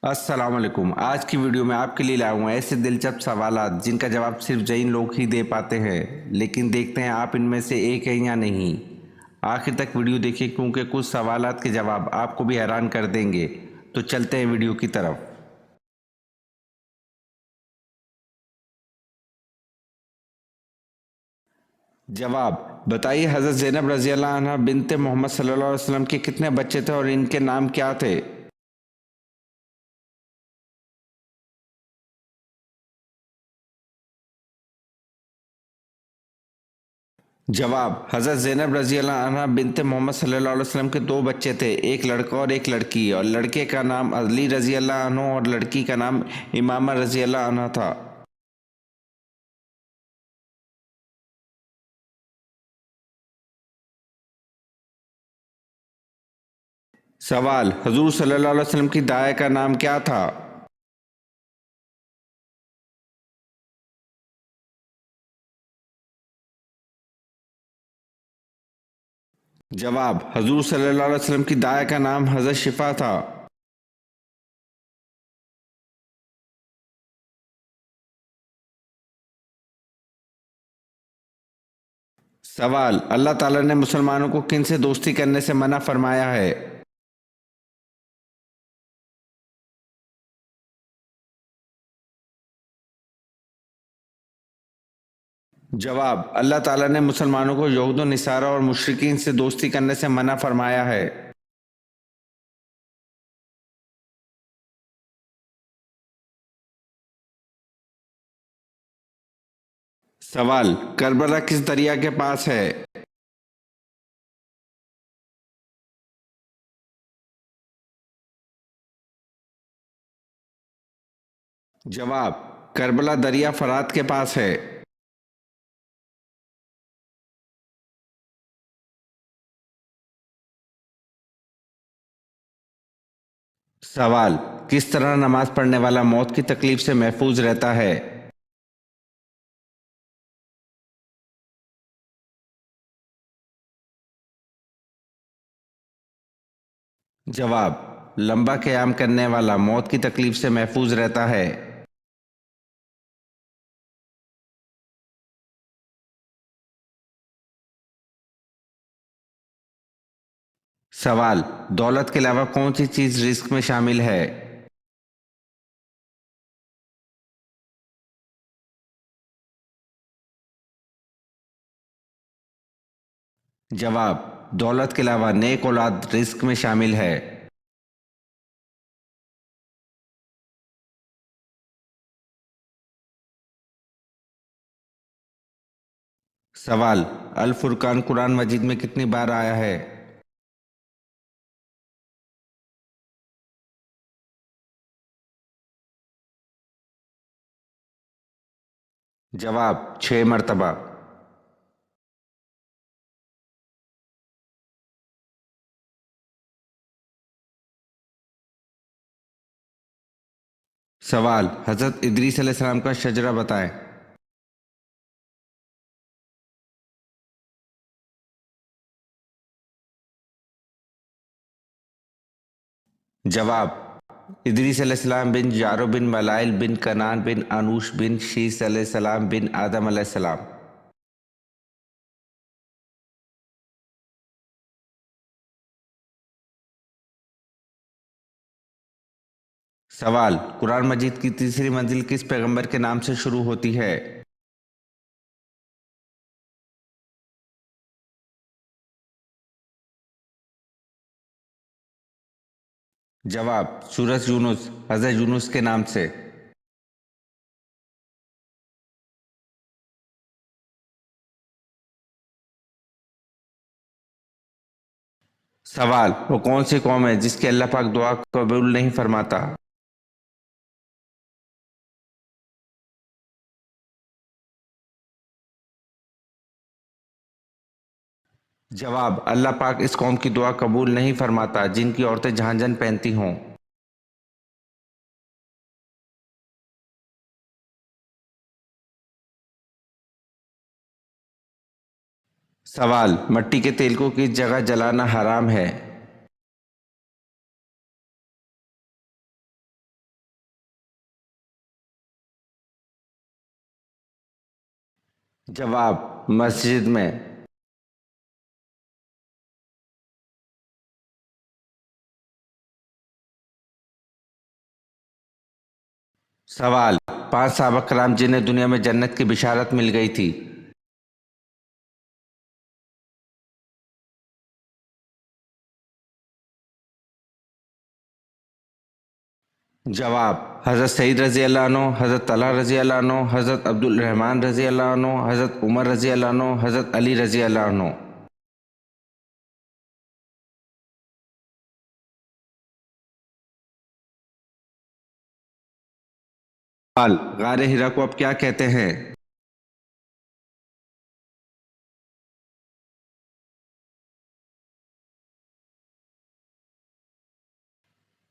السلام علیکم۔ آج کی ویڈیو میں آپ کے لیے لایا ہوں ایسے دلچسپ سوالات جن کا جواب صرف جین لوگ ہی دے پاتے ہیں، لیکن دیکھتے ہیں آپ ان میں سے ایک ہیں یا نہیں۔ آخر تک ویڈیو دیکھیں کیونکہ کچھ سوالات کے جواب آپ کو بھی حیران کر دیں گے۔ تو چلتے ہیں ویڈیو کی طرف۔ جواب: بتائیے حضرت زینب رضی اللہ عنہ بنت محمد صلی اللہ علیہ وسلم کے کتنے بچے تھے اور ان کے نام کیا تھے؟ جواب: حضرت زینب رضی اللہ عنہ بنت محمد صلی اللہ علیہ وسلم کے دو بچے تھے، ایک لڑکا اور ایک لڑکی، اور لڑکے کا نام علی رضی اللہ عنہ اور لڑکی کا نام امامہ رضی اللہ عنہ تھا۔ سوال: حضور صلی اللہ علیہ وسلم کی دائیں کا نام کیا تھا؟ جواب: حضور صلی اللہ علیہ وسلم کی دائیں کا نام حضرت شفا تھا۔ سوال: اللہ تعالیٰ نے مسلمانوں کو کن سے دوستی کرنے سے منع فرمایا ہے؟ جواب: اللہ تعالیٰ نے مسلمانوں کو یہود و نصارہ اور مشرکین سے دوستی کرنے سے منع فرمایا ہے۔ سوال: کربلا کس دریا کے پاس ہے؟ جواب: کربلا دریا فرات کے پاس ہے۔ سوال: کس طرح نماز پڑھنے والا موت کی تکلیف سے محفوظ رہتا ہے؟ جواب: لمبا قیام کرنے والا موت کی تکلیف سے محفوظ رہتا ہے۔ سوال: دولت کے علاوہ کون سی چیز رزق میں شامل ہے؟ جواب: دولت کے علاوہ نیک اولاد رزق میں شامل ہے۔ سوال: الفرقان قرآن مجید میں کتنی بار آیا ہے؟ جواب: 6 مرتبہ۔ سوال: حضرت ادریس علیہ السلام کا شجرہ بتائیں۔ جواب: ادریس علیہ السلام بن جارو بن ملائل بن کنان بن انوش بن شیس علیہ السلام بن آدم علیہ السلام۔ سوال: قرآن مجید کی تیسری منزل کس پیغمبر کے نام سے شروع ہوتی ہے؟ جواب: سورۃ یونس، حضرت یونس کے نام سے۔ سوال: وہ کون سی قوم ہے جس کی اللہ پاک دعا قبول نہیں فرماتا؟ جواب: اللہ پاک اس قوم کی دعا قبول نہیں فرماتا جن کی عورتیں جھانجھن پہنتی ہوں۔ سوال: مٹی کے تیل کو کس جگہ جلانا حرام ہے؟ जवाब मस्जिद में। सवाल, 5 सहाबा कराम जिन्हें दुनिया में जन्नत की बिशारत मिल गई थी। जवाब हज़रत सईद रज़ी अल्लाह अन्हु, हज़रत तलहा रज़ी अल्लाह अन्हु, हज़रत अब्दुल रहमान रज़ी अल्लाह अन्हु, हज़रत उमर रज़ी अल्लाह अन्हु, हज़रत अली रज़ी अल्लाह अन्हु। सवाल, गारे हिरा को अब क्या कहते हैं।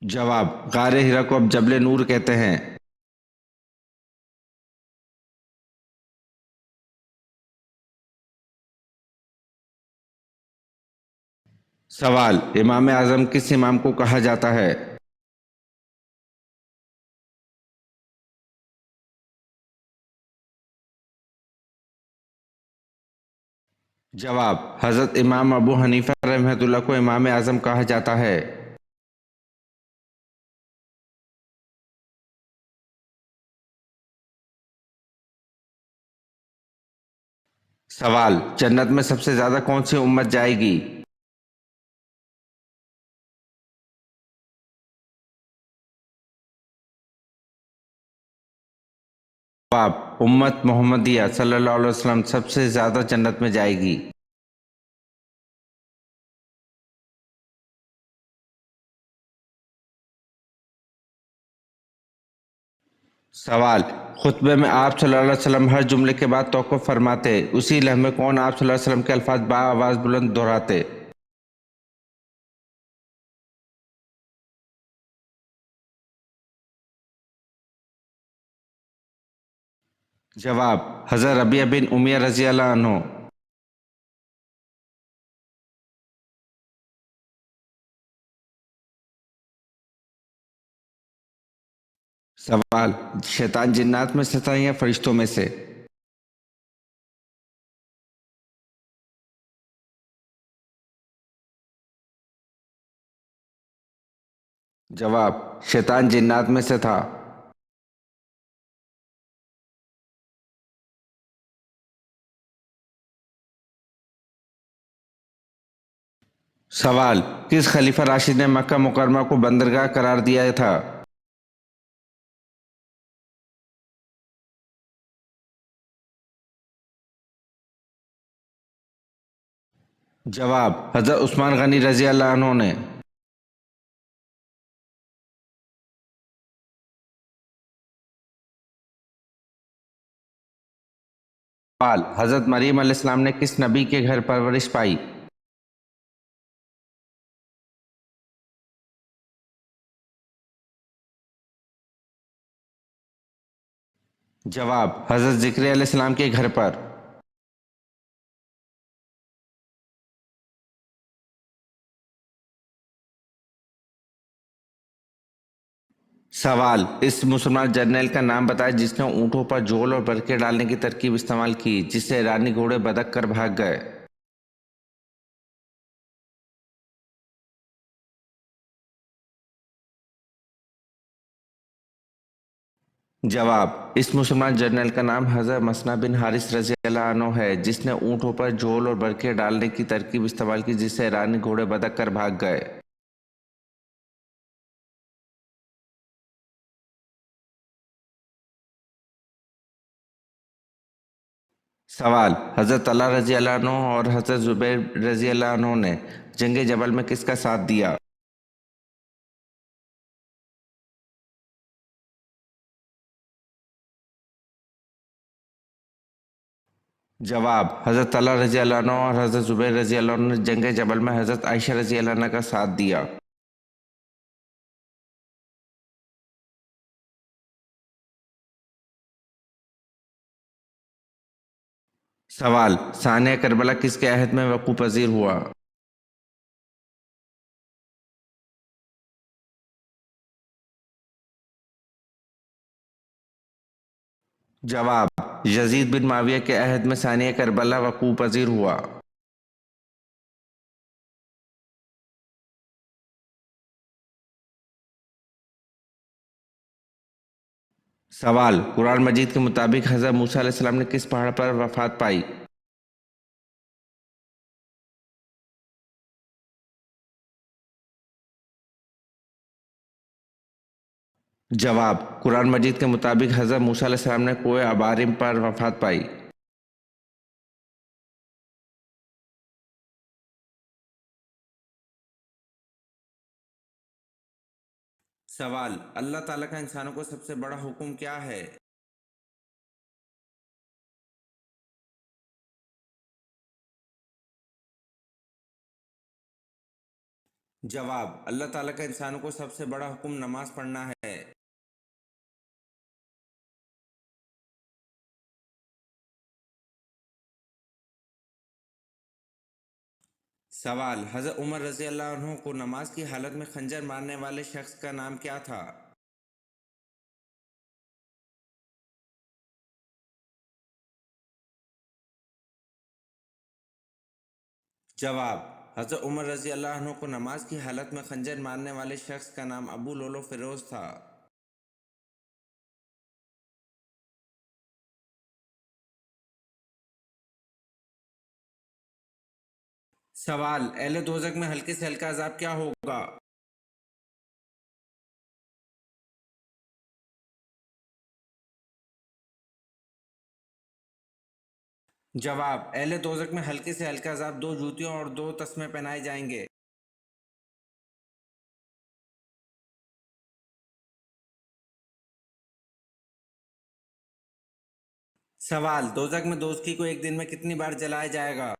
जवाब गारे हिरा को अब जबले नूर कहते हैं। सवाल, इमाम आजम किस इमाम को कहा जाता है। जवाब हज़रत इमाम अबू हनीफा रहमतुल्लाह को इमाम आजम कहा जाता है। सवाल, जन्नत में सबसे ज्यादा कौन सी उम्मत जाएगी। जवाब उम्मत मोहम्मदिया सल्लल्लाहु अलैहि वसल्लम सबसे ज्यादा जन्नत में जाएगी। सवाल, खुतबे में आप सल्लल्लाहु अलैहि वसल्लम हर जुमले के बाद तौक़ुफ़ फरमाते, उसी लम्हे कौन आप सल्लल्लाहु अलैहि वसल्लम के अल्फाज आवाज़ बुलंद दोहराते। जवाब हज़रत रबिया बिन उमिया रज़ी अल्लाह अन्हु। सवाल, शैतान जिन्नात में से था या फरिश्तों में से। जवाब शैतान जिन्नात में से था। सवाल, किस खलीफा राशिद ने मक्का मुकर्रमा को बंदरगाह करार दिया था। जवाब हज़रत उस्मान गनी रज़ी अल्लाह अन्हु ने। सवाल, हज़रत मरीम अलैहिस्सलाम ने किस नबी के घर परवरिश पाई। जवाब हज़रत ज़िक्रिया अलैहिस्सलाम के घर पर। सवाल, इस मुसलमान जर्नल का नाम बताएं जिसने ऊँटों पर झोल और बरके डालने की तरकीब इस्तेमाल की, जिससे ईरानी घोड़े बदक कर भाग गए। जवाब इस मुसलमान जर्नल का नाम हज़रत मसना बिन हारिस रज़ी अल्लाह अन्हु है, जिसने ऊँटों पर झोल और बरके डालने की तरकीब इस्तेमाल की, जिससे ईरानी घोड़े बदक कर भाग गए। सवाल, हज़रत तलहा रज़ी अल्लाह अन्हु और हज़रत ज़ुबैर रज़ी अल्लाह अन्हु ने जंग जबल में किसका साथ दिया। जवाब हज़रत तलहा रज़ी अल्लाह अन्हु और हज़रत ज़ुबैर रज़ी अल्लाह अन्हु ने जंग जबल में हज़रत आयशा रज़ी अल्लाह अन्हा का साथ दिया। सवाल, सानिया करबला किसके अहद में वक़ूफ़ पज़ीर हुआ। जवाब: यजीद बिन माविया के अहद में सानिया करबला वकूअ पजीर हुआ। सवाल: कुरान मजीद के मुताबिक हज़रत मूसा अलैहिस्सलाम ने किस पहाड़ पर वफात पाई? जवाब: कुरान मजीद के मुताबिक हज़रत मूसा अलैहिस्सलाम ने कोहे अबारिम पर वफात पाई। सवाल: अल्लाह ताला का इंसानों को सबसे बड़ा हुक्म क्या है? जवाब: अल्लाह ताला का इंसानों को सबसे बड़ा हुक्म नमाज पढ़ना है। सवाल: हज़रत उमर रज़ी अल्लाह अन्हु को नमाज की हालत में खंजर मारने वाले शख्स का नाम क्या था? जवाब: हज़रत उमर रज़ी अल्लाह अन्हु को नमाज की हालत में खंजर मारने वाले शख्स का नाम अबू लोलो फिरोज था। सवाल: अहले दोज़ख में हल्के से हल्का अज़ाब क्या होगा? जवाब: अहले दोज़ख में हल्के से हल्का अज़ाब दो जूतियों और दो तस्मे पहनाए जाएंगे। सवाल: दोज़ख में दोज़खी को एक दिन में कितनी बार जलाया जाएगा?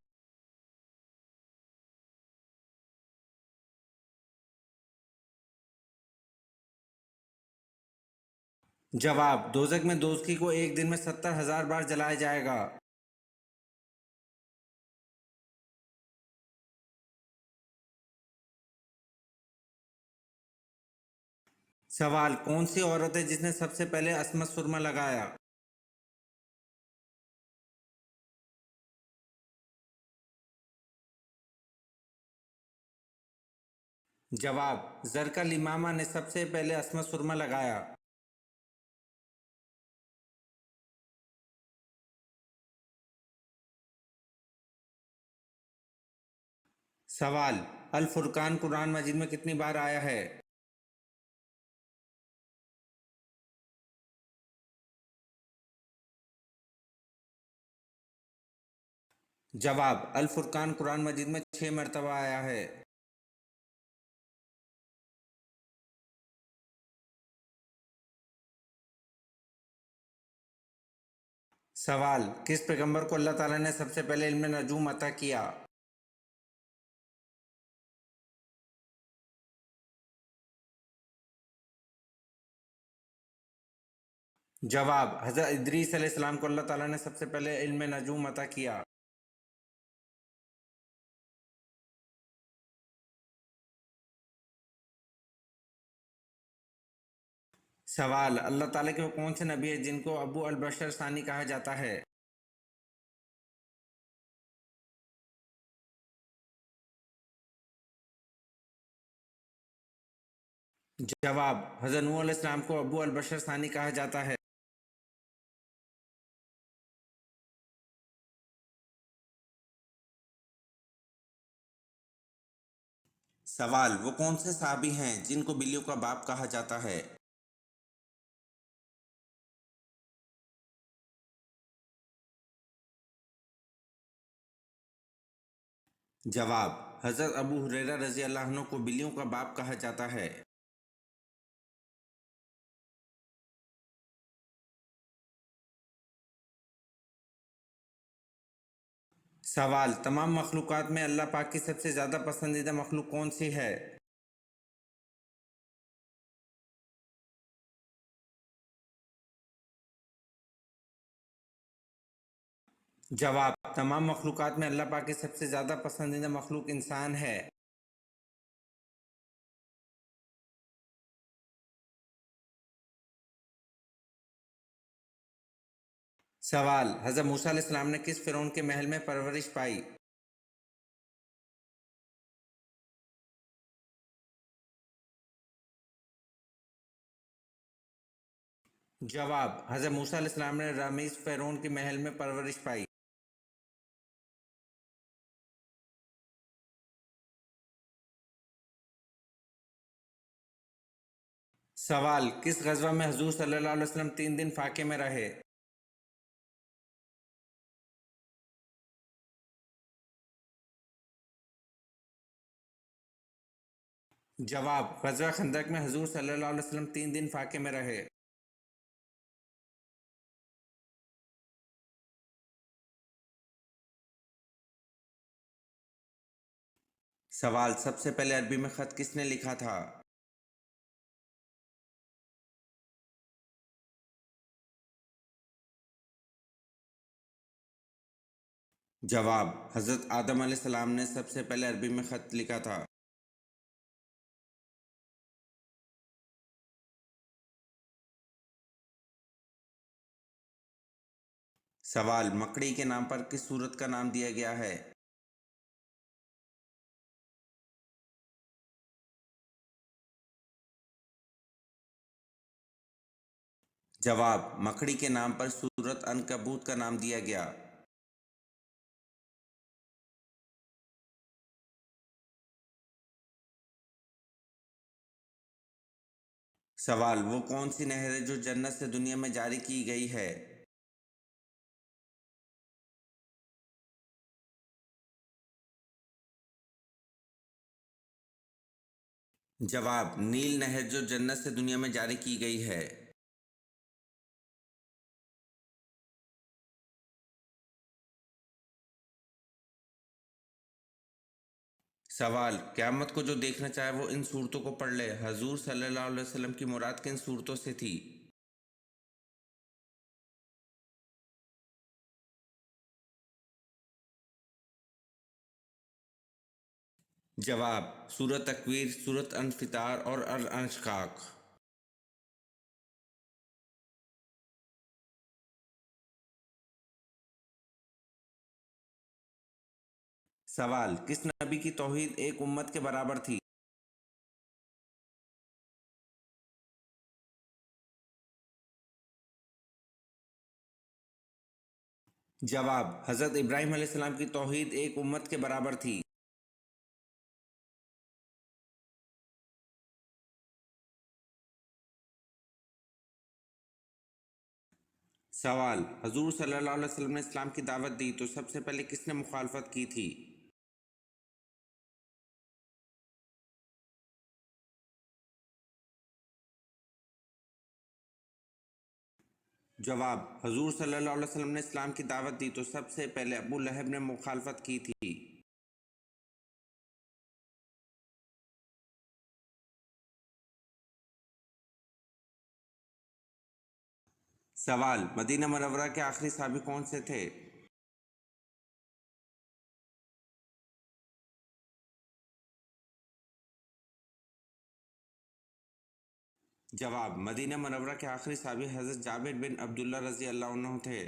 जवाब: दोज़ख में दोज़खी को एक दिन में 70,000 बार जलाया जाएगा। सवाल: कौन सी औरत है जिसने सबसे पहले असमत सुरमा लगाया? जवाब: ज़रकल इमामा ने सबसे पहले असमत सुरमा लगाया। सवाल: अल फुरकान कुरान मजीद में कितनी बार आया है? जवाब: अल फुरकान कुरान मजीद में 6 मरतबा आया है। सवाल: किस पैगंबर को अल्लाह ताला ने सबसे पहले इल्म नजूम अता किया? जवाब: हज़रत इदरीस अलैहिस्सलाम को अल्लाह ताला ने सबसे पहले इल्म नजूम अता किया। सवाल: अल्लाह ताला के वो कौन से नबी है जिनको अबू अल बशर सानी कहा जाता है? जवाब: हज़रत नूह अलैहिस्सलाम को अबू अल बशर सानी कहा जाता है। सवाल: वो कौन से साहबी हैं जिनको बिल्लियों का बाप कहा जाता है? जवाब: हज़रत अबू हुरैरा रज़ी अल्लाह अन्हु को बिल्लियों का बाप कहा जाता है। सवाल: तमाम मखलूक़ात में अल्लाह पाक की सबसे ज़्यादा पसंदीदा मखलूक कौन सी है? जवाब: तमाम मखलूक़ात में अल्लाह पाक की सबसे ज़्यादा पसंदीदा मखलूक इंसान है। سوال: حضرت موسیٰ علیہ السلام نے کس فرعون کے محل میں پرورش پائی؟ جواب: حضرت موسیٰ علیہ السلام نے رامسیس فرعون کے محل میں پرورش پائی۔ سوال: کس غزوہ میں حضور صلی اللہ علیہ وسلم 3 دن فاقے میں رہے؟ جواب: غزوہ خندق میں حضور صلی اللہ علیہ وسلم 3 دن فاقے میں رہے۔ سوال: سب سے پہلے عربی میں خط کس نے لکھا تھا؟ جواب: حضرت آدم علیہ السلام نے سب سے پہلے عربی میں خط لکھا تھا۔ سوال: مکڑی کے نام پر کس سورت کا نام دیا گیا ہے؟ جواب: مکڑی کے نام پر سورت عنکبوت کا نام دیا گیا۔ سوال: وہ کون سی نہر ہے جو جنت سے دنیا میں جاری کی گئی ہے؟ جواب: نیل نہر جو جنت سے دنیا میں جاری کی گئی ہے۔ سوال: قیامت کو جو دیکھنا چاہے وہ ان صورتوں کو پڑھ لے۔ حضور صلی اللہ علیہ وسلم کی مراد کن صورتوں سے تھی؟ جواب: سورۃ تکویر، سورۃ انفطار اور الانشقاق۔ سوال: کس نبی کی توحید ایک امت کے برابر تھی؟ جواب: حضرت ابراہیم علیہ السلام کی توحید ایک امت کے برابر تھی۔ سوال: حضور صلی اللہ علیہ وسلم نے اسلام کی دعوت دی تو سب سے پہلے کس نے مخالفت کی تھی؟ جواب: حضور صلی اللہ علیہ وسلم نے اسلام کی دعوت دی تو سب سے پہلے ابو لہب نے مخالفت کی تھی۔ سوال: مدینہ منورہ کے آخری صحابی کون سے تھے؟ جواب: مدینہ منورہ کے آخری صحابی حضرت جابر بن عبداللہ رضی اللہ عنہ تھے۔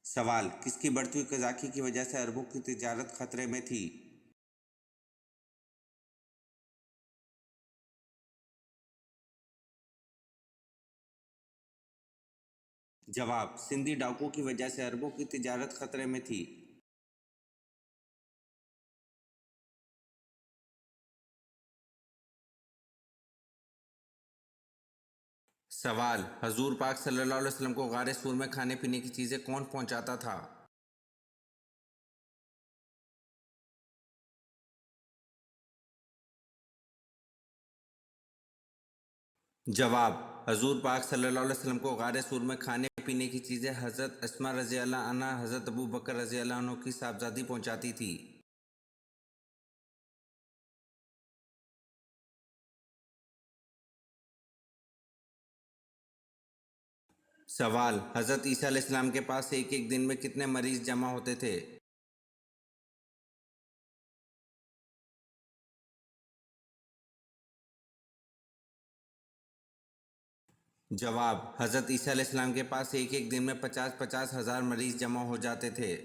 سوال: کس کی بڑھتی ہوئی قزاقی کی وجہ سے عربوں کی تجارت خطرے میں تھی؟ جواب: سندھی ڈاکو کی وجہ سے عربوں کی تجارت خطرے میں تھی۔ سوال: حضور پاک صلی اللہ علیہ وسلم کو غار سور میں کھانے پینے کی چیزیں کون پہنچاتا تھا؟ جواب: حضور پاک صلی اللہ علیہ وسلم کو غار سور میں کھانے پینے کی چیزیں حضرت اسماء رضی اللہ عنہا حضرت ابو بکر رضی اللہ عنہ کی صاحبزادی پہنچاتی تھی۔ سوال: حضرت عیسیٰ علیہ السلام کے پاس ایک ایک دن میں کتنے مریض جمع ہوتے تھے؟ جواب: حضرت عیسیٰ علیہ السلام کے پاس ایک ایک دن میں 50,000 مریض جمع ہو جاتے تھے۔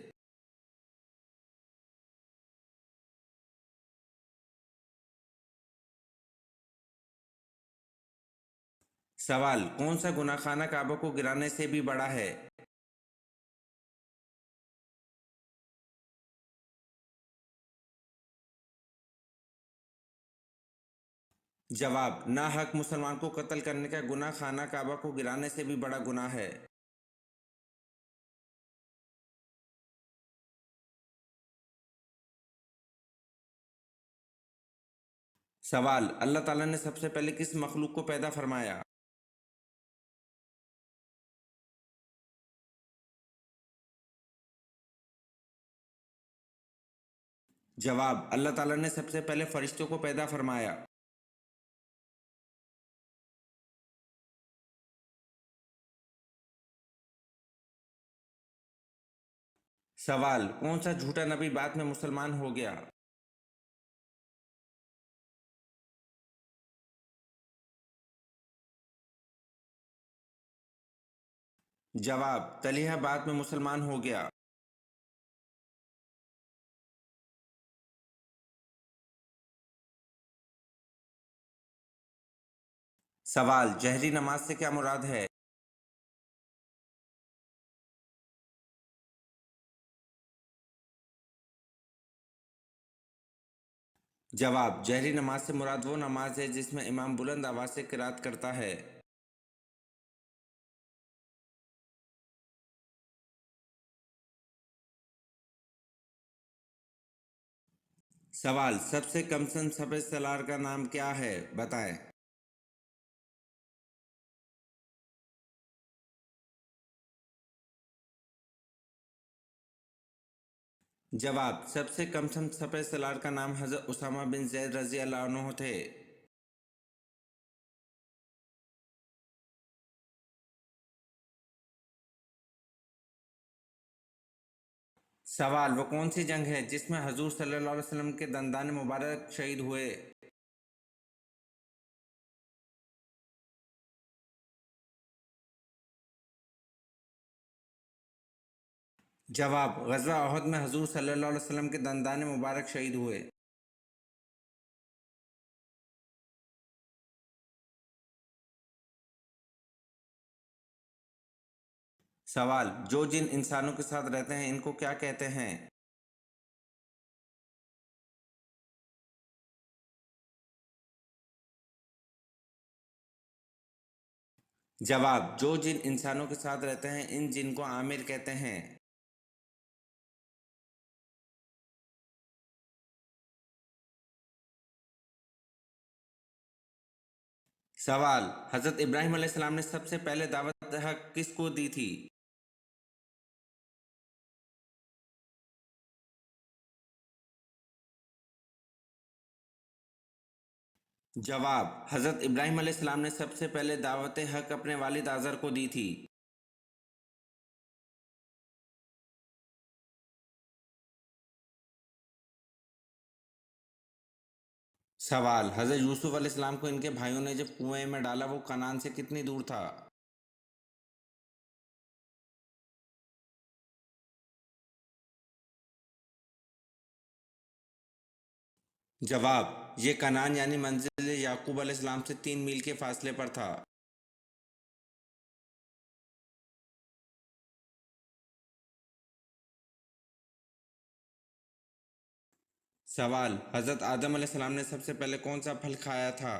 سوال: کون سا گناہ خانہ کعبہ کو گرانے سے بھی بڑا ہے؟ جواب: ناحق مسلمان کو قتل کرنے کا گناہ خانہ کعبہ کو گرانے سے بھی بڑا گناہ ہے۔ سوال: اللہ تعالیٰ نے سب سے پہلے کس مخلوق کو پیدا فرمایا؟ جواب: اللہ تعالیٰ نے سب سے پہلے فرشتوں کو پیدا فرمایا۔ سوال: کون سا جھوٹا نبی بعد میں مسلمان ہو گیا؟ جواب: طلحہ بعد میں مسلمان ہو گیا۔ سوال: جہری نماز سے کیا مراد ہے؟ جواب: جہری نماز سے مراد وہ نماز ہے جس میں امام بلند آواز سے قرات کرتا ہے۔ سوال: سب سے کم سن سپہ سالار کا نام کیا ہے، بتائیں۔ جواب: سب سے کم سن سپہ سالار کا نام حضرت اسامہ بن زید رضی اللہ عنہ تھے۔ سوال: وہ کون سی جنگ ہے جس میں حضور صلی اللہ علیہ وسلم کے دندان مبارک شہید ہوئے؟ جواب: غزوہ احد میں حضور صلی اللہ علیہ وسلم کے دندان مبارک شہید ہوئے۔ سوال: جو جن انسانوں کے ساتھ رہتے ہیں ان کو کیا کہتے ہیں؟ جواب: جو جن انسانوں کے ساتھ رہتے ہیں ان جن کو عامر کہتے ہیں۔ سوال: حضرت ابراہیم علیہ السلام نے سب سے پہلے دعوت حق کس کو دی تھی؟ جواب: حضرت ابراہیم علیہ السلام نے سب سے پہلے دعوت حق اپنے والد آزر کو دی تھی۔ سوال: حضرت یوسف علیہ السلام کو ان کے بھائیوں نے جب کنویں میں ڈالا وہ کنعان سے کتنی دور تھا؟ جواب: یہ کنعان یعنی منزل یعقوب علیہ السلام سے 3 میل کے فاصلے پر تھا۔ سوال: حضرت آدم علیہ السلام نے سب سے پہلے کون سا پھل کھایا تھا؟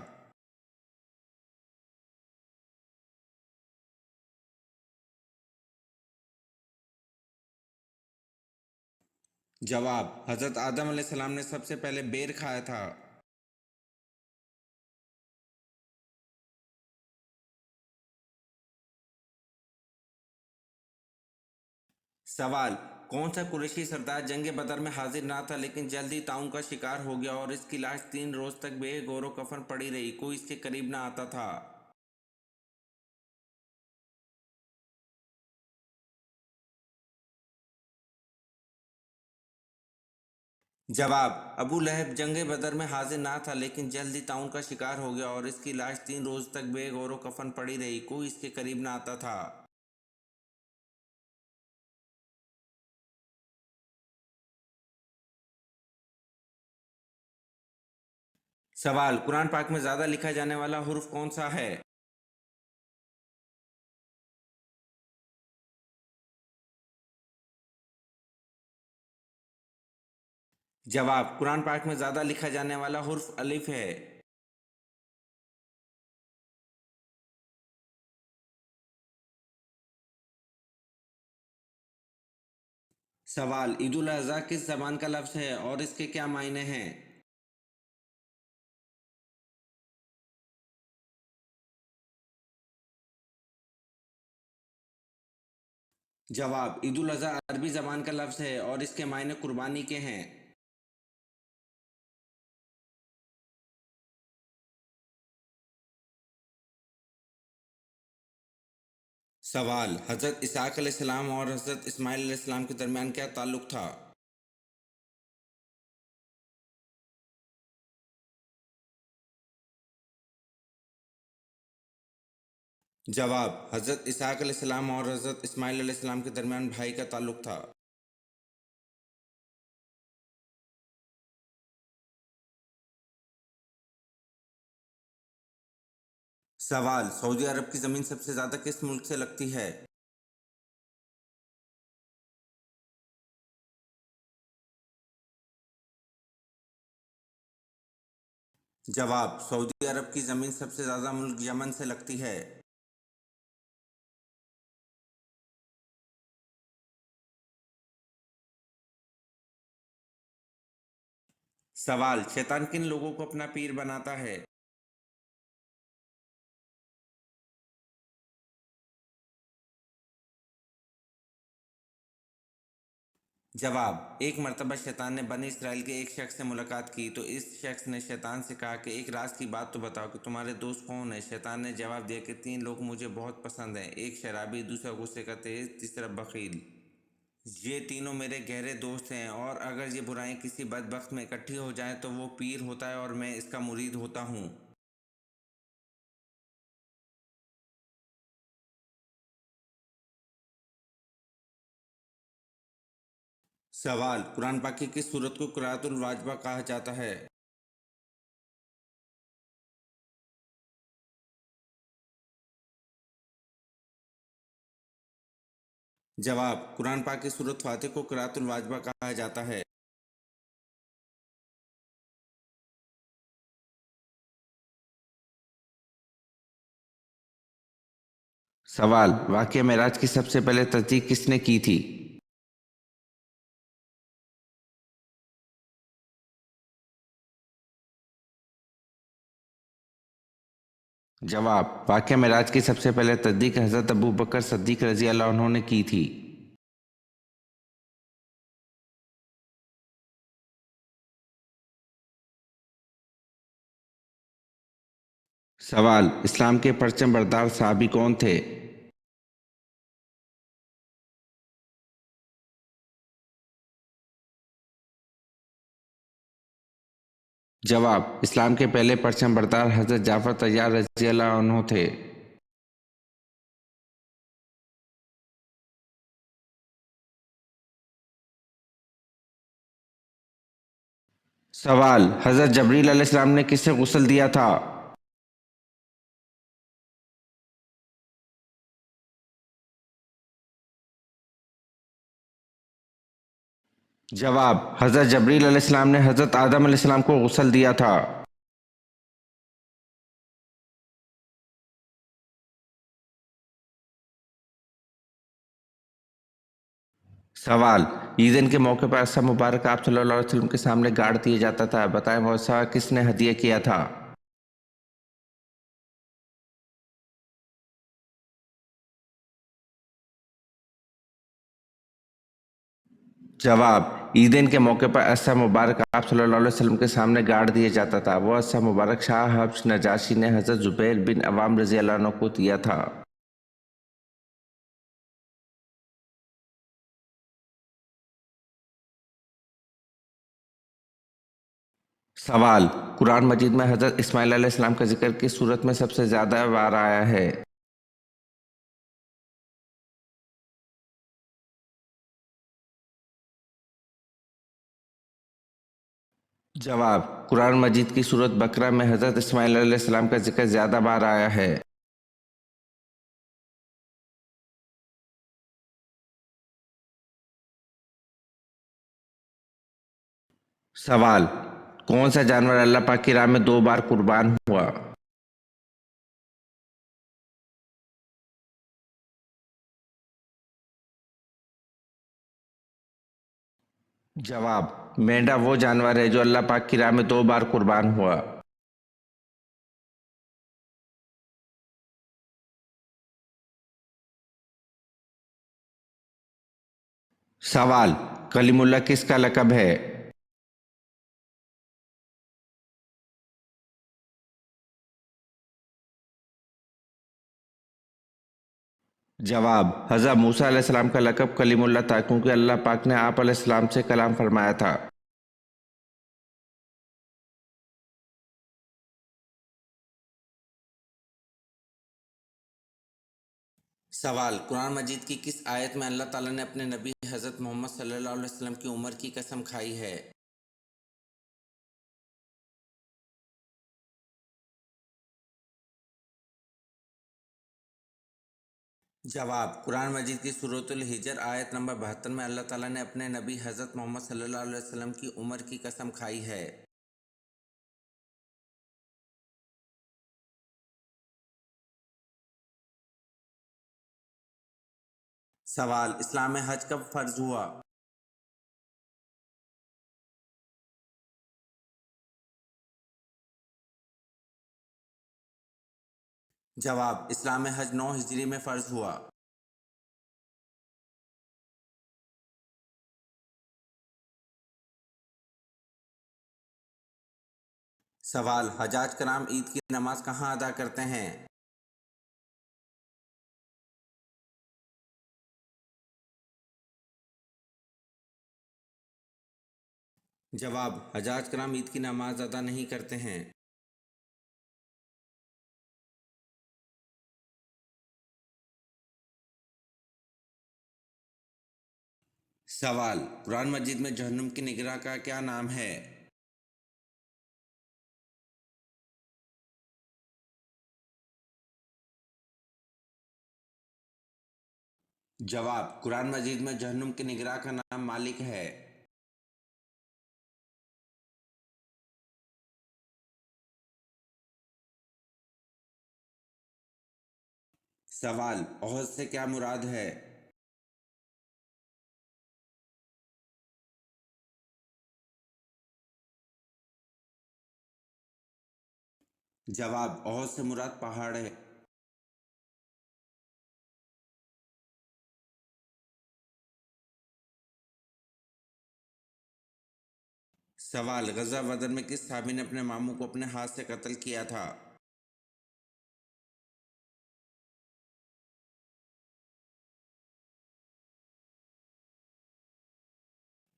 جواب: حضرت آدم علیہ السلام نے سب سے پہلے بیر کھایا تھا۔ سوال: کون سا قریشی سردار جنگ بدر میں حاضر نہ تھا لیکن جلد ہی طاعون کا شکار ہو گیا اور اس کی لاش 3 روز تک بے گور و کفن پڑی رہی، کوئی اس کے قریب نہ آتا تھا؟ جواب: ابو لہب جنگ بدر میں حاضر نہ تھا، لیکن جلد ہی طاعون کا شکار ہو گیا اور اس کی لاش 3 روز تک بے غور و کفن پڑی رہی، کوئی اس کے قریب نہ آتا تھا۔ سوال: قرآن پاک میں زیادہ لکھا جانے والا حرف کون سا ہے؟ جواب: قرآن پاک میں زیادہ لکھا جانے والا حرف الف ہے۔ سوال: عید الاضحیٰ کس زبان کا لفظ ہے اور اس کے کیا معنی ہیں؟ جواب: عید الاضحیٰ عربی زبان کا لفظ ہے اور اس کے معنی قربانی کے ہیں۔ سوال: حضرت اسحاق علیہ السلام اور حضرت اسماعیل علیہ السلام کے درمیان کیا تعلق تھا؟ جواب: حضرت اسحاق علیہ السلام اور حضرت اسماعیل علیہ السلام کے درمیان بھائی کا تعلق تھا۔ سوال: سعودی عرب کی زمین سب سے زیادہ کس ملک سے لگتی ہے؟ جواب: سعودی عرب کی زمین سب سے زیادہ ملک یمن سے لگتی ہے۔ سوال: شیطان کن لوگوں کو اپنا پیر بناتا ہے؟ جواب: ایک مرتبہ شیطان نے بنی اسرائیل کے ایک شخص سے ملاقات کی تو اس شخص نے شیطان سے کہا کہ ایک راز کی بات تو بتاؤ کہ تمہارے دوست کون ہیں؟ شیطان نے جواب دیا کہ 3 لوگ مجھے بہت پسند ہیں، ایک شرابی، دوسرا غصے کا تیز، تیسرا بخیل۔ یہ تینوں میرے گہرے دوست ہیں، اور اگر یہ برائیں کسی بدبخت میں اکٹھی ہو جائیں تو وہ پیر ہوتا ہے اور میں اس کا مرید ہوتا ہوں۔ سوال: قرآن پاک کی کس سورت کو قرأت الواجبہ کہا جاتا ہے؟ جواب: قرآن پاک کی سورت فاتح کو قرأت الواجبہ کہا جاتا ہے۔ سوال: واقعہ معراج کی سب سے پہلے تصدیق کس نے کی تھی؟ جواب: واقعہ معراج کی سب سے پہلے تصدیق حضرت ابو بکر صدیق رضی اللہ عنہ نے کی تھی۔ سوال: اسلام کے پرچم بردار صحابی کون تھے؟ جواب: اسلام کے پہلے پرچم بردار حضرت جعفر طیار رضی اللہ عنہ تھے۔ سوال: حضرت جبریل علیہ السلام نے کس سے غسل دیا تھا؟ جواب: حضرت جبریل علیہ السلام نے حضرت آدم علیہ السلام کو غسل دیا تھا۔ سوال: عیدین کے موقع پر عصا مبارک آپ صلی اللہ علیہ وسلم کے سامنے گاڑ دیا جاتا تھا، بتائیں وہ عصا کس نے ہدیہ کیا تھا؟ جواب: عیدین کے موقع پر عصا مبارک آپ صلی اللہ علیہ وسلم کے سامنے گاڑ دیا جاتا تھا، وہ عصا مبارک شاہ حبش نجاشی نے حضرت زبیر بن عوام رضی اللہ عنہ کو دیا تھا۔ सवाल, कुरान मजीद में हजरत इस्माइल अलैहिस्सलाम का जिक्र किस सूरत में सबसे ज्यादा बार आया है? जवाब, कुरान मजीद की सूरत बकरा में हजरत इस्माइल अलैहिस्सलाम का जिक्र ज्यादा बार आया है। सवाल, कौन सा जानवर अल्लाह पाक की राह में 2 बार कुर्बान हुआ? जवाब, मेंढा वो जानवर है जो अल्लाह पाक की राह में 2 बार कुर्बान हुआ। सवाल, कलीमुल्लाह किसका लक़ब है? जवाब, हज़रत मूसा अलैहिस्सलाम का लक़ब कलीमुल्लाह था क्योंकि अल्लाह पाक ने आप अलैहिस्सलाम से कलाम फरमाया था। सवाल, कुरान मजीद की किस आयत में अल्लाह ताला ने अपने नबी हज़रत मोहम्मद सल्लल्लाहु अलैहि वसल्लम की उम्र की कसम खाई है? जवाब, कुरान मजीद की सूरतुल हिजर आयत नंबर 72 में अल्लाह ताला ने अपने नबी हज़रत मोहम्मद सल्लल्लाहु अलैहि वसल्लम की उम्र की कसम खाई है। सवाल, इस्लाम में हज कब फ़र्ज हुआ? जवाब, इस्लाम में हज 9 हिजरी में फ़र्ज हुआ। सवाल, हजाज कराम ईद की नमाज कहाँ अदा करते हैं? जवाब, हजाज कराम ईद की नमाज अदा नहीं करते हैं। सवाल, कुरान मजीद में जहन्नुम की निगरां का क्या नाम है? जवाब, कुरान मजीद में जहन्नुम की निगरां का नाम मालिक है। सवाल, ओहद से क्या मुराद है? जवाब, ओहद से मुराद पहाड़ है। सवाल, गज़वा बदर में किस साहबी ने अपने मामू को अपने हाथ से कत्ल किया था?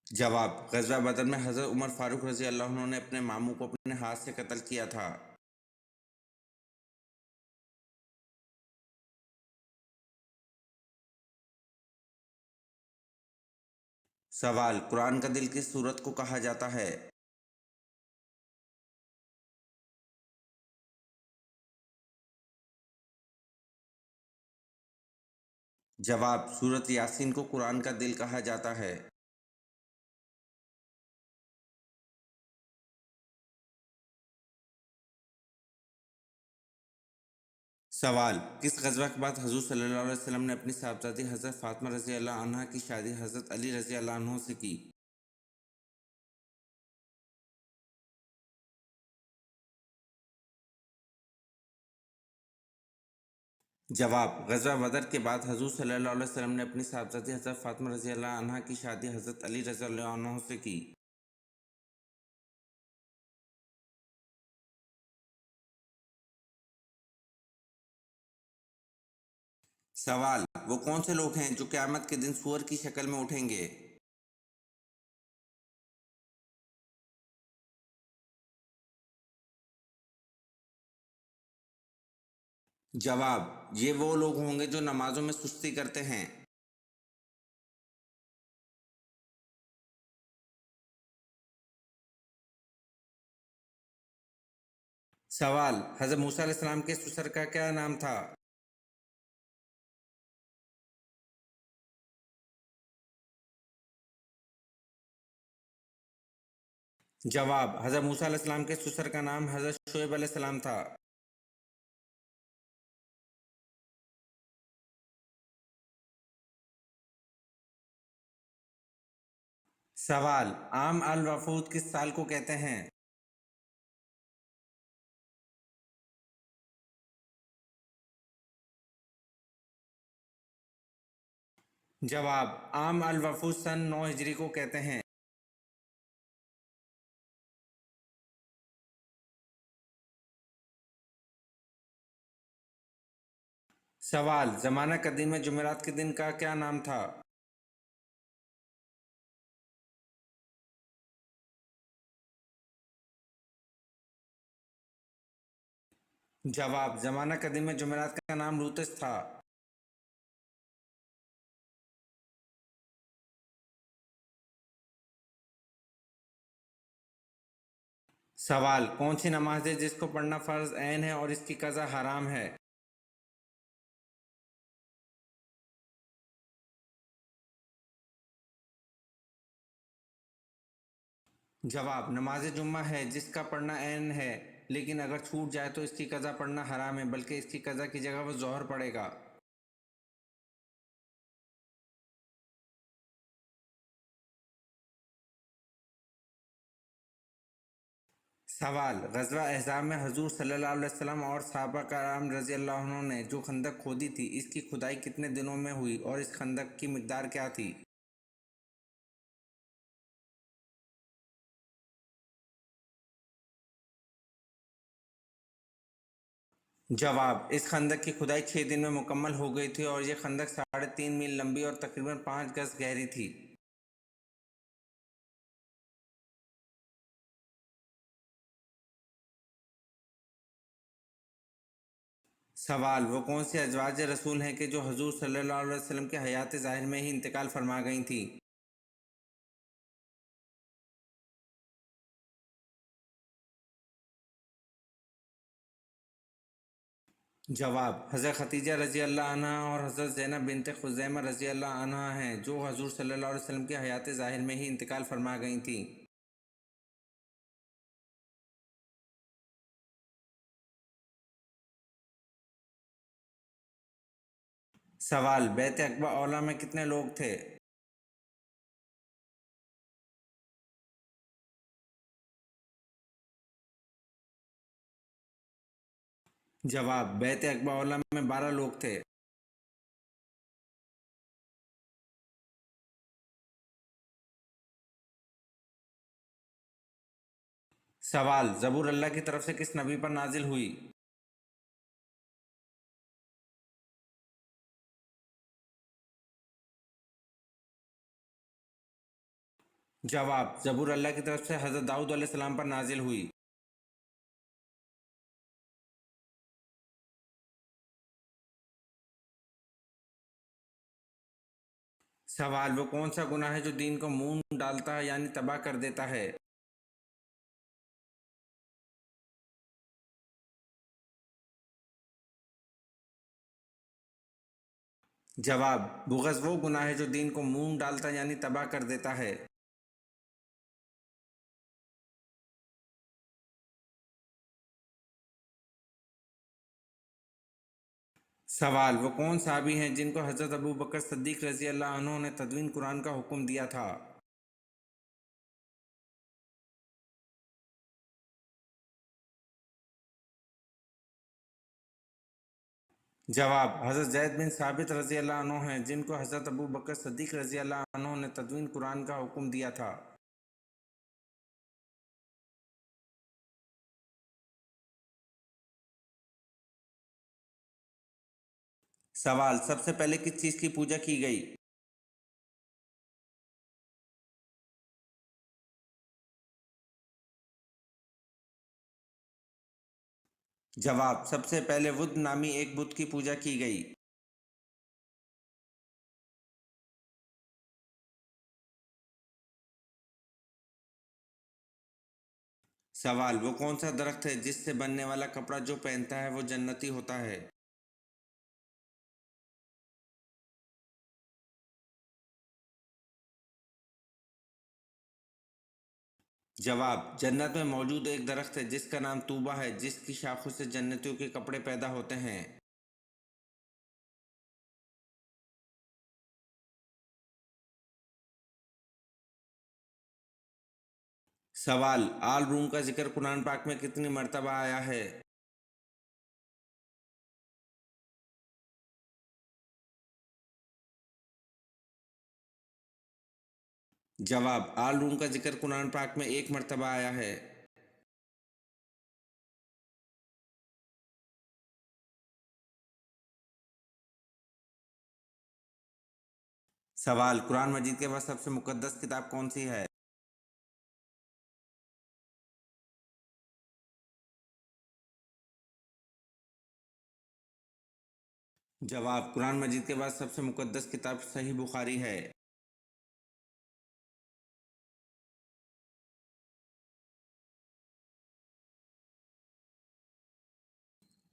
जवाब, गज़वा बदर में हज़रत उमर फारूक रज़ी अल्लाह अन्हु ने अपने मामू को अपने हाथ से कत्ल किया था। सवाल, कुरान का दिल किस सूरत को कहा जाता है? जवाब, सूरत यासीन को कुरान का दिल कहा जाता है। सवाल, किस ग़ज़वा के बाद हुज़ूर सल्लल्लाहु अलैहि वसल्लम ने अपनी साहबजादी हज़रत फ़ातिमा रज़ी अल्लाह अन्हा की शादी हज़रत अली रज़ी अल्लाह अन्हु से की? जवाब, ग़ज़वा बदर के बाद हुज़ूर सल्लल्लाहु अलैहि वसल्लम ने अपनी साहबजादी हज़रत फ़ातिमा रज़ी अल्लाह अन्हा की शादी हज़रत अली रज़ी अल्लाह अन्हु से की। सवाल, वो कौन से लोग हैं जो क़यामत के दिन सूअर की शक्ल में उठेंगे? جواب: یہ وہ لوگ ہوں گے جو نمازوں میں سستی کرتے ہیں۔ سوال: حضرت موسیٰ علیہ السلام کے سسر کا کیا نام تھا؟ جواب: حضرت موسیٰ علیہ السلام کے سسر کا نام حضرت شعیب علیہ السلام تھا۔ سوال: عام الوفود کس سال کو کہتے ہیں؟ جواب: عام الوفود سن 9 ہجری کو کہتے ہیں۔ سوال: زمانہ قدیم میں جمعرات کے دن کا کیا نام تھا؟ جواب: زمانہ قدیم میں جمعرات کا نام لوتس تھا۔ سوال: کون سی نماز ہے جس کو پڑھنا فرض عین ہے اور اس کی قضا حرام ہے؟ جواب: نماز جمعہ ہے جس کا پڑھنا عین ہے، لیکن اگر چھوٹ جائے تو اس کی قضا پڑھنا حرام ہے، بلکہ اس کی قضا کی جگہ وہ ظہر پڑھے گا۔ سوال: غزوہ احزاب میں حضور صلی اللہ علیہ وسلم اور صحابہ کرام رضی اللہ عنہ نے جو خندق کھودی تھی، اس کی کھدائی کتنے دنوں میں ہوئی اور اس خندق کی مقدار کیا تھی؟ جواب: اس خندق کی کھدائی 6 دن میں مکمل ہو گئی تھی اور یہ خندق 3.5 میل لمبی اور تقریباً 5 گز گہری تھی۔ سوال: وہ کون سے ازواج رسول ہیں کہ جو حضور صلی اللہ علیہ وسلم کے حیات ظاہر میں ہی انتقال فرما گئی تھیں؟ جواب: حضرت خدیجہ رضی اللہ عنہ اور حضرت زینب بنت خزیمہ رضی اللہ عنہ ہیں جو حضور صلی اللہ علیہ وسلم کے حیات ظاہر میں ہی انتقال فرما گئی تھیں۔ سوال: بیعت عقبہ اولیٰ میں کتنے لوگ تھے؟ جواب: بیعت عقبہ اولیٰ میں 12 لوگ تھے۔ سوال: زبور اللہ کی طرف سے کس نبی پر نازل ہوئی؟ جواب: زبور اللہ کی طرف سے حضرت داؤد علیہ السلام پر نازل ہوئی۔ سوال: وہ کون سا گناہ ہے جو دین کو منہ ڈالتا ہے یعنی تباہ کر دیتا ہے؟ جواب: بغض وہ گناہ ہے جو دین کو منہ ڈالتا ہے یعنی تباہ کر دیتا ہے۔ سوال: وہ کون صحابی ہیں جن کو حضرت ابو بکر صدیق رضی اللہ عنہ نے تدوین قرآن کا حکم دیا تھا؟ جواب: حضرت زید بن ثابت رضی اللہ عنہ ہیں جن کو حضرت ابو بکر صدیق رضی اللہ عنہ نے تدوین قرآن کا حکم دیا تھا۔ سوال: سب سے پہلے کس چیز کی پوجا کی گئی؟ जवाब, सबसे पहले बुद्ध नामी एक बुद्ध की पूजा की गई। सवाल, वो कौन सा दरख्त है जिससे बनने वाला कपड़ा जो पहनता है वो जन्नती होता है? जवाब, जन्नत में मौजूद एक दरख्त है जिसका नाम तूबा है, जिसकी शाखों से जन्नतियों के कपड़े पैदा होते हैं। सवाल, आल रूम का जिक्र कुरान पाक में कितनी मर्तबा आया है? जवाब, आल रूम का जिक्र कुरान पाक में एक मर्तबा आया है। सवाल, कुरान मजीद के बाद सबसे मुकद्दस किताब कौन सी है? जवाब, कुरान मजीद के बाद सबसे मुकद्दस किताब सही बुखारी है।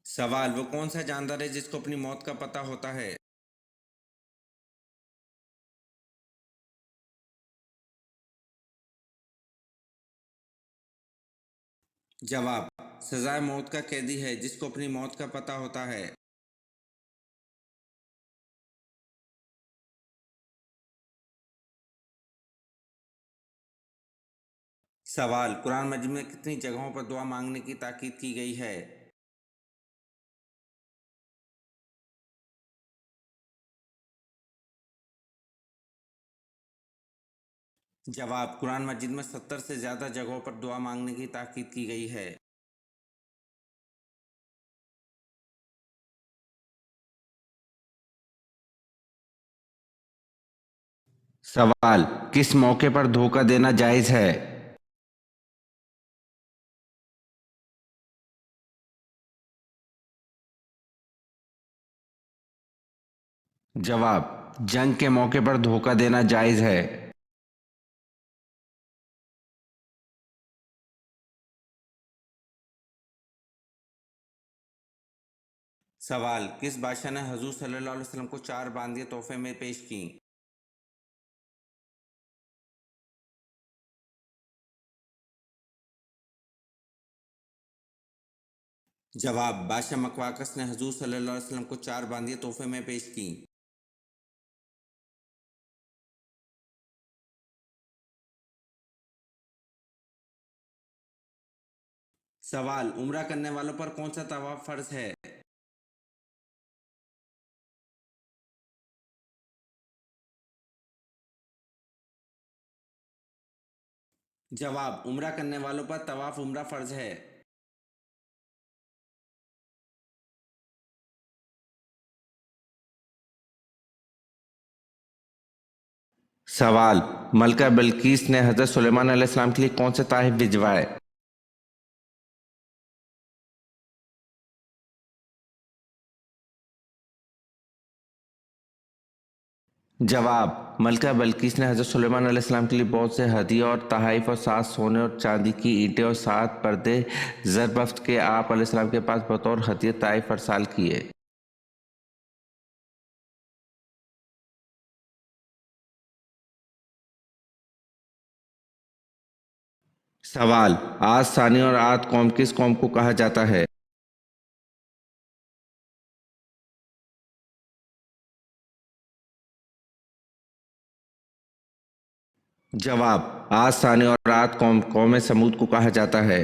सवाल, वो कौन सा जानदार है जिसको अपनी मौत का पता होता है? जवाब, सजाए मौत का कैदी है जिसको अपनी मौत का पता होता है। सवाल, कुरान मजीद में कितनी जगहों पर दुआ मांगने की ताकीद की गई है? जवाब, कुरान मजीद में 70 से ज़्यादा जगहों पर दुआ मांगने की ताकीद की गई है। सवाल, किस मौके पर धोखा देना जायज़ है? जवाब, जंग के मौके पर धोखा देना जायज़ है। सवाल, किस बादशाह ने हजूर सल्लल्लाहु अलैहि वसल्लम को 4 बांदियाँ तोहफे में पेश की? जवाब, बादशाह मकवाकस ने हजूर सल्लल्लाहु अलैहि वसल्लम को 4 बांदियाँ तोहफे में पेश की। सवाल, उम्रा करने वालों पर कौन सा तवाफ फर्ज है? जवाब, उम्रा करने वालों पर तवाफ उम्रा फर्ज है। सवाल, मलका बिल्किस ने हजरत सुलेमान अलैहिस्सलाम के लिए कौन से तोहफे भिजवाए? जवाब, मलका बिल्किस ने हजरत सुलेमान अलैहिस्सलाम के लिए बहुत से हदिये और तोहफ़े और 7 सोने और चांदी की ईंटें और 7 पर्दे ज़रबफ्त के आप अलैहिस्सलाम के पास बतौर हदिये ताइफ अरसाल किए। सवाल, आद सानी और आद कौम किस कौम को कहा जाता है? जवाब, आद सानी और आद कौम कौम समूद को कहा जाता है।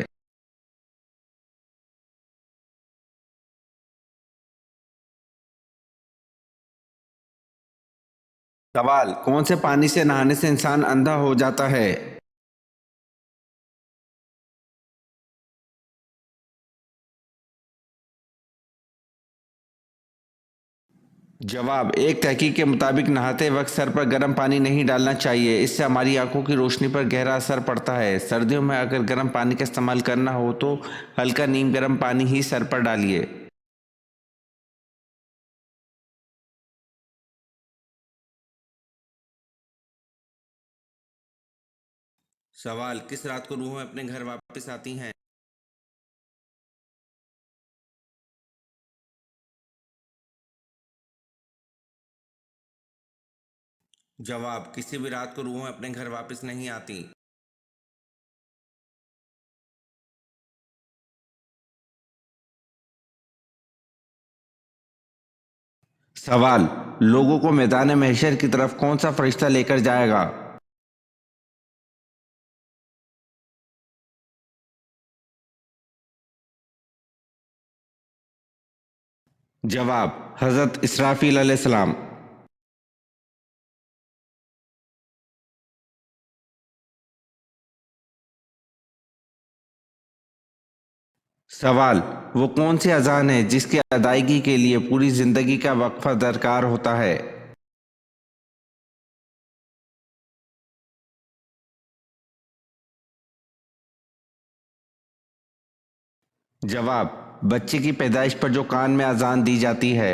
सवाल, कौन से पानी से नहाने से इंसान अंधा हो जाता है? जवाब: एक तहकीक के मुताबिक नहाते वक्त सर पर गर्म पानी नहीं डालना चाहिए, इससे हमारी आंखों की रोशनी पर गहरा असर पड़ता है। सर्दियों में अगर गर्म पानी का इस्तेमाल करना हो तो हल्का नीम गर्म पानी ही सर पर डालिए। सवाल: किस रात को रूहें अपने घर वापस आती हैं? जवाब: किसी भी रात को रूहें अपने घर वापस नहीं आती। सवाल: लोगों को मैदान महशर की तरफ कौन सा फरिश्ता लेकर जाएगा? जवाब: हजरत इसराफील अलैहिस्सलाम। सवाल: वो कौन सी अजान है जिसकी अदायगी के लिए पूरी जिंदगी का वक्फा दरकार होता है? जवाब: बच्चे की पैदाइश पर जो कान में अजान दी जाती है।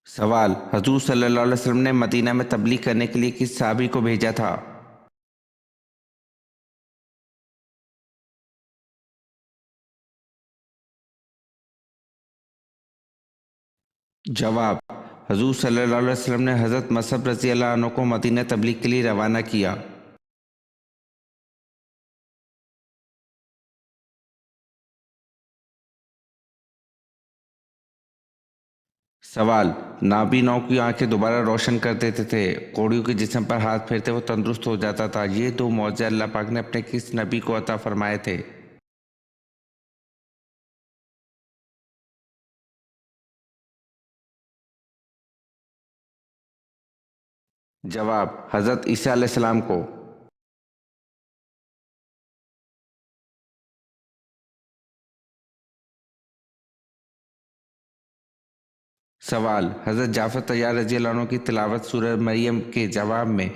सवाल: हुजूर सल्लल्लाहु अलैहि वसल्लम ने मदीना में तबलीग करने के लिए किस सहाबी को भेजा था? जवाब: हुजूर सल्लल्लाहु अलैहि वसल्लम ने हज़रत मसअब रज़ियल्लाहु अन्हु को मदीना तबलीग के लिए रवाना किया। सवाल: नाबीनों की आंखें दोबारा रोशन कर देते थे, कोड़ियों के जिस्म पर हाथ फेरते वो तंदुरुस्त हो जाता था, ये दो मौज़े अल्लाह पाक ने अपने किस नबी को अता फरमाए थे? जवाब: हज़रत ईसा अलैहिस्सलाम को। सवाल: हज़रत जाफ़र तैयार रज़ियल्लाहु अन्हु की तिलावत सूरह मरियम के जवाब में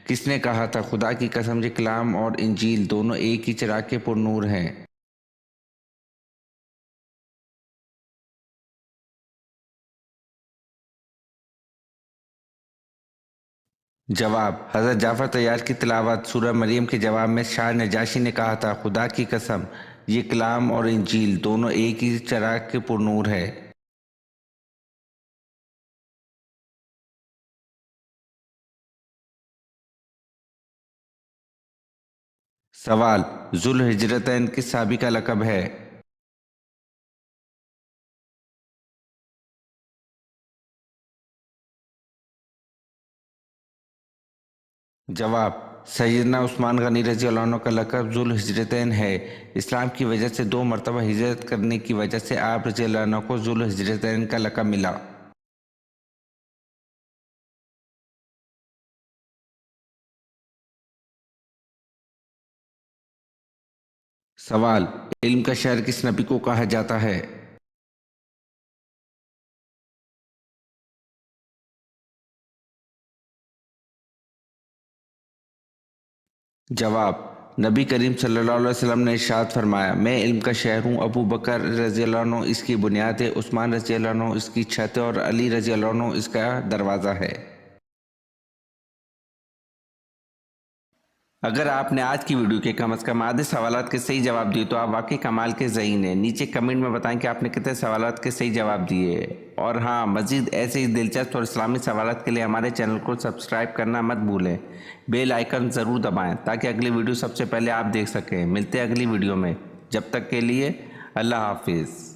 किसने कहा था, खुदा की कसम ये कलाम और इंजील दोनों एक ही चिराग के पुरनूर हैं? जवाब: हज़रत जाफ़र तैयार की तिलावत सूरह मरियम के जवाब में शाह नजाशी ने कहा था, खुदा की कसम ये कलाम और इंजील दोनों एक ही चिराग के पुरनूर है। सवाल: जुल हिजरतैन किस साहबी का लक़ब है? जवाब: सैयदना उस्मान गनी रज़ियल्लाहु अन्हु का लक़ब जुल हिजरतैन है। इस्लाम की वजह से 2 मरतबा हिजरत करने की वजह से आप रज़ियल्लाहु अन्हु को जुल हिजरतैन का लक़ब मिला। सवाल: इल्म का शहर किस नबी को कहा जाता है? जवाब: नबी करीम सल्लल्लाहु अलैहि वसल्लम ने इरशाद फरमाया, मैं इल्म का शहर हूँ। अबू बकर रज़ियल्लाहु अन्हु इसकी बुनियाद है, उस्मान रज़ियल्लाहु अन्हु इसकी छत है और अली रज़ियल्लाहु अन्हु इसका दरवाज़ा है। अगर आपने आज की वीडियो के कम से कम आधे सवालात के सही जवाब दिए तो आप वाकई कमाल के ज़हीन हैं। नीचे कमेंट में बताएं कि आपने कितने सवालात के सही जवाब दिए। और हाँ, मज़ीद ऐसे ही दिलचस्प और इस्लामी सवालात के लिए हमारे चैनल को सब्सक्राइब करना मत भूलें। बेल आइकन ज़रूर दबाएं ताकि अगली वीडियो सबसे पहले आप देख सकें। मिलते हैं अगली वीडियो में, जब तक के लिए अल्लाह हाफिज़।